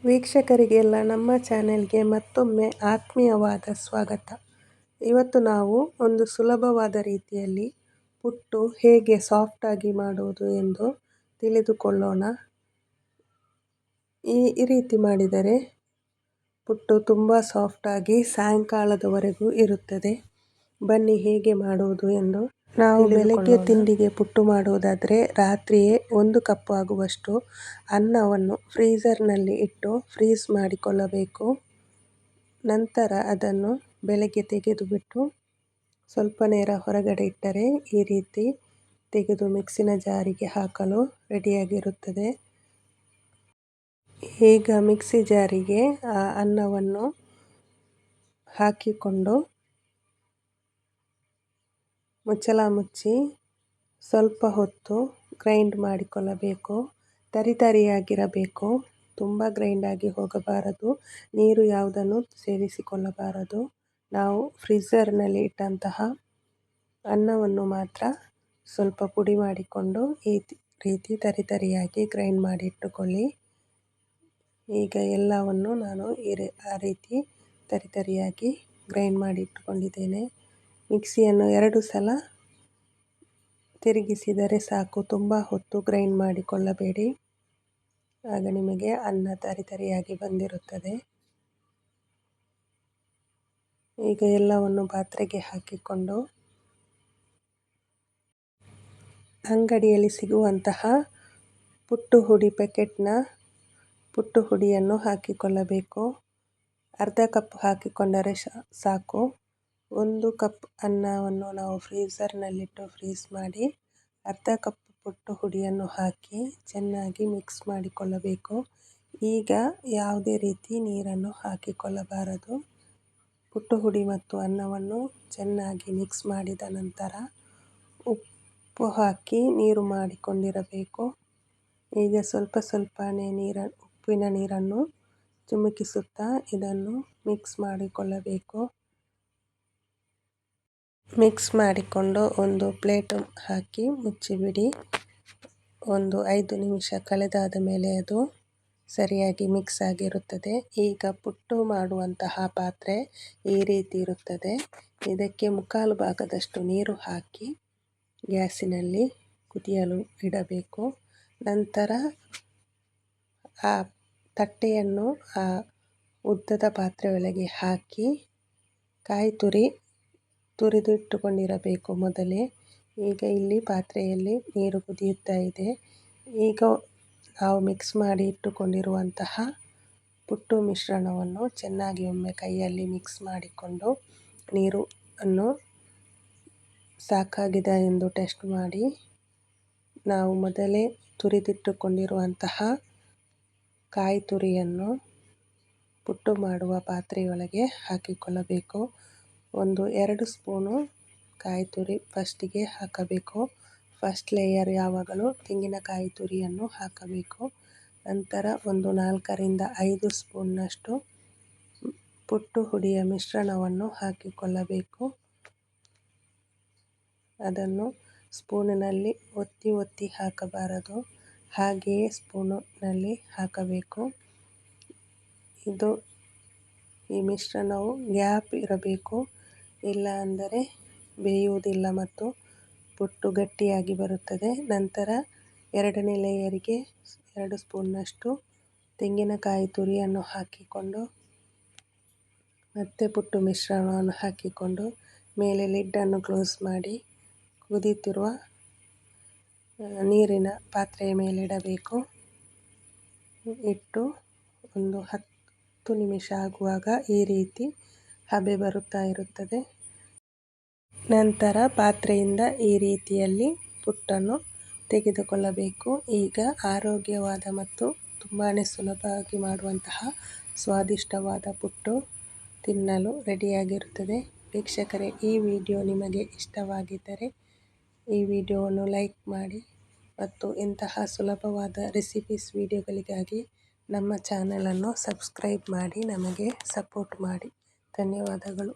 ವೀಕ್ಷಕರಿಗೆಲ್ಲ ನಮ್ಮ ಚಾನೆಲ್ಗೆ ಮತ್ತೊಮ್ಮೆ ಆತ್ಮೀಯವಾದ ಸ್ವಾಗತ. ಇವತ್ತು ನಾವು ಒಂದು ಸುಲಭವಾದ ರೀತಿಯಲ್ಲಿ ಪುಟ್ಟು ಹೇಗೆ ಸಾಫ್ಟಾಗಿ ಮಾಡುವುದು ಎಂದು ತಿಳಿದುಕೊಳ್ಳೋಣ. ಈ ರೀತಿ ಮಾಡಿದರೆ ಪುಟ್ಟು ತುಂಬ ಸಾಫ್ಟಾಗಿ ಸಾಯಂಕಾಲದವರೆಗೂ ಇರುತ್ತದೆ. ಬನ್ನಿ ಹೇಗೆ ಮಾಡುವುದು ಎಂದು. ನಾವು ಬೆಳಗ್ಗೆ ತಿಂಡಿಗೆ ಪುಟ್ಟು ಮಾಡುವುದಾದರೆ ರಾತ್ರಿಯೇ 1 ಕಪ್ ಆಗುವಷ್ಟು ಅನ್ನವನ್ನು ಫ್ರೀಝರ್ನಲ್ಲಿ ಇಟ್ಟು ಫ್ರೀಸ್ ಮಾಡಿಕೊಳ್ಳಬೇಕು. ನಂತರ ಅದನ್ನು ಬೆಳಗ್ಗೆ ತೆಗೆದುಬಿಟ್ಟು ಸ್ವಲ್ಪ ನೇರ ಹೊರಗಡೆ ಇಟ್ಟರೆ ಈ ರೀತಿ ತೆಗೆದು ಮಿಕ್ಸಿನ ಜಾರಿಗೆ ಹಾಕಲು ರೆಡಿಯಾಗಿರುತ್ತದೆ. ಈಗ ಮಿಕ್ಸಿ ಜಾರಿಗೆ ಆ ಅನ್ನವನ್ನು ಹಾಕಿಕೊಂಡು ಮುಚ್ಚಳ ಮುಚ್ಚಿ ಸ್ವಲ್ಪ ಹೊತ್ತು ಗ್ರೈಂಡ್ ಮಾಡಿಕೊಳ್ಳಬೇಕು. ತರಿತರಿಯಾಗಿರಬೇಕು, ತುಂಬ ಗ್ರೈಂಡ್ ಆಗಿ ಹೋಗಬಾರದು, ನೀರು ಯಾವುದನ್ನು ಸೇರಿಸಿಕೊಳ್ಳಬಾರದು. ನಾವು ಫ್ರೀಝರ್ನಲ್ಲಿ ಇಟ್ಟಂತಹ ಅನ್ನವನ್ನು ಮಾತ್ರ ಸ್ವಲ್ಪ ಪುಡಿ ಮಾಡಿಕೊಂಡು ಈ ರೀತಿ ತರಿತರಿಯಾಗಿ ಗ್ರೈಂಡ್ ಮಾಡಿ ಇಟ್ಟುಕೊಳ್ಳಿ. ಈಗ ಎಲ್ಲವನ್ನು ನಾನು ಆ ರೀತಿ ತರಿತರಿಯಾಗಿ ಗ್ರೈಂಡ್ ಮಾಡಿ ಇಟ್ಟುಕೊಂಡಿದ್ದೇನೆ. ಮಿಕ್ಸಿಯನ್ನು 2 ಸಲ ತಿರುಗಿಸಿದರೆ ಸಾಕು, ತುಂಬ ಹೊತ್ತು ಗ್ರೈಂಡ್ ಮಾಡಿಕೊಳ್ಳಬೇಡಿ, ಆಗ ನಿಮಗೆ ಅನ್ನ ತರಿತರಿಯಾಗಿ ಬಂದಿರುತ್ತದೆ. ಈಗ ಎಲ್ಲವನ್ನು ಪಾತ್ರೆಗೆ ಹಾಕಿಕೊಂಡು ಅಂಗಡಿಯಲ್ಲಿ ಸಿಗುವಂತಹ ಪುಟ್ಟು ಹುಡಿ ಪ್ಯಾಕೆಟ್ನ ಪುಟ್ಟು ಹುಡಿಯನ್ನು ಹಾಕಿಕೊಳ್ಳಬೇಕು. ಅರ್ಧ ಕಪ್ ಹಾಕಿಕೊಂಡರೆ ಸಾಕು. 1 ಕಪ್ ಅನ್ನವನ್ನು ನಾವು ಫ್ರೀಝರ್ನಲ್ಲಿಟ್ಟು ಫ್ರೀಸ್ ಮಾಡಿ ಅರ್ಧ ಕಪ್ ಪುಟ್ಟು ಹುಡಿಯನ್ನು ಹಾಕಿ ಚೆನ್ನಾಗಿ ಮಿಕ್ಸ್ ಮಾಡಿಕೊಳ್ಳಬೇಕು. ಈಗ ಯಾವುದೇ ರೀತಿ ನೀರನ್ನು ಹಾಕಿಕೊಳ್ಳಬಾರದು. ಪುಟ್ಟು ಹುಡಿ ಮತ್ತು ಅನ್ನವನ್ನು ಚೆನ್ನಾಗಿ ಮಿಕ್ಸ್ ಮಾಡಿದ ನಂತರ ಉಪ್ಪು ಹಾಕಿ ನೀರು ಮಾಡಿಕೊಂಡಿರಬೇಕು. ಈಗ ಸ್ವಲ್ಪ ಸ್ವಲ್ಪನೇ ಉಪ್ಪಿನ ನೀರನ್ನು ಚಿಮುಕಿಸುತ್ತಾ ಇದನ್ನು ಮಿಕ್ಸ್ ಮಾಡಿಕೊಳ್ಳಬೇಕು. ಮಿಕ್ಸ್ ಮಾಡಿಕೊಂಡು ಒಂದು ಪ್ಲೇಟ್ ಹಾಕಿ ಮುಚ್ಚಿಬಿಡಿ. ಒಂದು 5 ನಿಮಿಷ ಕಳೆದಾದ ಮೇಲೆ ಅದು ಸರಿಯಾಗಿ ಮಿಕ್ಸ್ ಆಗಿರುತ್ತದೆ. ಈಗ ಪುಟ್ಟು ಮಾಡುವಂತಹ ಪಾತ್ರೆ ಈ ರೀತಿ ಇರುತ್ತದೆ. ಇದಕ್ಕೆ 1/4 ಭಾಗದಷ್ಟು ನೀರು ಹಾಕಿ ಗ್ಯಾಸಿನಲ್ಲಿ ಕುದಿಯಲು ಇಡಬೇಕು. ನಂತರ ಆ ತಟ್ಟೆಯನ್ನು ಆ ಉದ್ದದ ಪಾತ್ರೆಯೊಳಗೆ ಹಾಕಿ ಕಾಯಿ ತುರಿದಿಟ್ಟುಕೊಂಡಿರಬೇಕು ಮೊದಲೇ. ಈಗ ಇಲ್ಲಿ ಪಾತ್ರೆಯಲ್ಲಿ ನೀರು ಕುದಿಯುತ್ತಾ ಇದೆ. ಈಗ ನಾವು ಮಿಕ್ಸ್ ಮಾಡಿ ಇಟ್ಟುಕೊಂಡಿರುವಂತಹ ಪುಟ್ಟು ಮಿಶ್ರಣವನ್ನು ಚೆನ್ನಾಗಿ ಒಮ್ಮೆ ಕೈಯಲ್ಲಿ ಮಿಕ್ಸ್ ಮಾಡಿಕೊಂಡು ನೀರನ್ನು ಸಾಕಾಗಿದೆ ಎಂದು ಟೆಸ್ಟ್ ಮಾಡಿ ನಾವು ಮೊದಲೇ ತುರಿದಿಟ್ಟುಕೊಂಡಿರುವಂತಹ ಕಾಯಿ ತುರಿಯನ್ನು ಪುಟ್ಟು ಮಾಡುವ ಪಾತ್ರೆಯೊಳಗೆ ಹಾಕಿಕೊಳ್ಳಬೇಕು. 2 ಸ್ಪೂನು ಕಾಯಿ ತುರಿ ಫಸ್ಟಿಗೆ ಹಾಕಬೇಕು. ಫಸ್ಟ್ ಲೇಯರ್ ಯಾವಾಗಲೂ ತೆಂಗಿನಕಾಯಿ ತುರಿಯನ್ನು ಹಾಕಬೇಕು. ನಂತರ 4 ರಿಂದ 5 ಸ್ಪೂನ್ನಷ್ಟು ಪುಟ್ಟು ಹುಡಿಯ ಮಿಶ್ರಣವನ್ನು ಹಾಕಿಕೊಳ್ಳಬೇಕು. ಅದನ್ನು ಸ್ಪೂನಿನಲ್ಲಿ ಒತ್ತಿ ಹಾಕಬಾರದು, ಹಾಗೆಯೇ ಸ್ಪೂನಿನಲ್ಲಿ ಹಾಕಬೇಕು. ಈ ಮಿಶ್ರಣವು ಗ್ಯಾಪ್ ಇರಬೇಕು, ಇಲ್ಲ ಅಂದರೆ ಬೇಯುವುದಿಲ್ಲ ಮತ್ತು ಪುಟ್ಟು ಗಟ್ಟಿಯಾಗಿ ಬರುತ್ತದೆ. ನಂತರ 2ನೇ ಲೇಯರಿಗೆ 2 ಸ್ಪೂನ್ನಷ್ಟು ತೆಂಗಿನಕಾಯಿ ತುರಿಯನ್ನು ಹಾಕಿಕೊಂಡು ಮತ್ತೆ ಪುಟ್ಟು ಮಿಶ್ರಣವನ್ನು ಹಾಕಿಕೊಂಡು ಮೇಲೆ ಲಿಡ್ಡನ್ನು ಕ್ಲೋಸ್ ಮಾಡಿ ಕುದೀತಿರುವ ನೀರಿನ ಪಾತ್ರೆಯ ಮೇಲೆ ಇಡಬೇಕು. ಇಟ್ಟು ಒಂದು 10 ನಿಮಿಷ ಆಗುವಾಗ ಈ ರೀತಿ ಹಬೆ ಬರುತ್ತಾ ಇರುತ್ತದೆ. ನಂತರ ಪಾತ್ರೆಯಿಂದ ಈ ರೀತಿಯಲ್ಲಿ ಪುಟ್ಟನ್ನು ತೆಗೆದುಕೊಳ್ಳಬೇಕು. ಈಗ ಆರೋಗ್ಯವಾದ ಮತ್ತು ತುಂಬಾ ಸುಲಭವಾಗಿ ಮಾಡುವಂತಹ ಸ್ವಾದಿಷ್ಟವಾದ ಪುಟ್ಟು ತಿನ್ನಲು ರೆಡಿಯಾಗಿರುತ್ತದೆ. ವೀಕ್ಷಕರೇ, ಈ ವಿಡಿಯೋ ನಿಮಗೆ ಇಷ್ಟವಾಗಿದ್ದರೆ ಈ ವಿಡಿಯೋವನ್ನು ಲೈಕ್ ಮಾಡಿ ಮತ್ತು ಇಂತಹ ಸುಲಭವಾದ ರೆಸಿಪೀಸ್ ವಿಡಿಯೋಗಳಿಗಾಗಿ ನಮ್ಮ ಚಾನಲನ್ನು ಸಬ್ಸ್ಕ್ರೈಬ್ ಮಾಡಿ ನಮಗೆ ಸಪೋರ್ಟ್ ಮಾಡಿ. ಧನ್ಯವಾದಗಳು.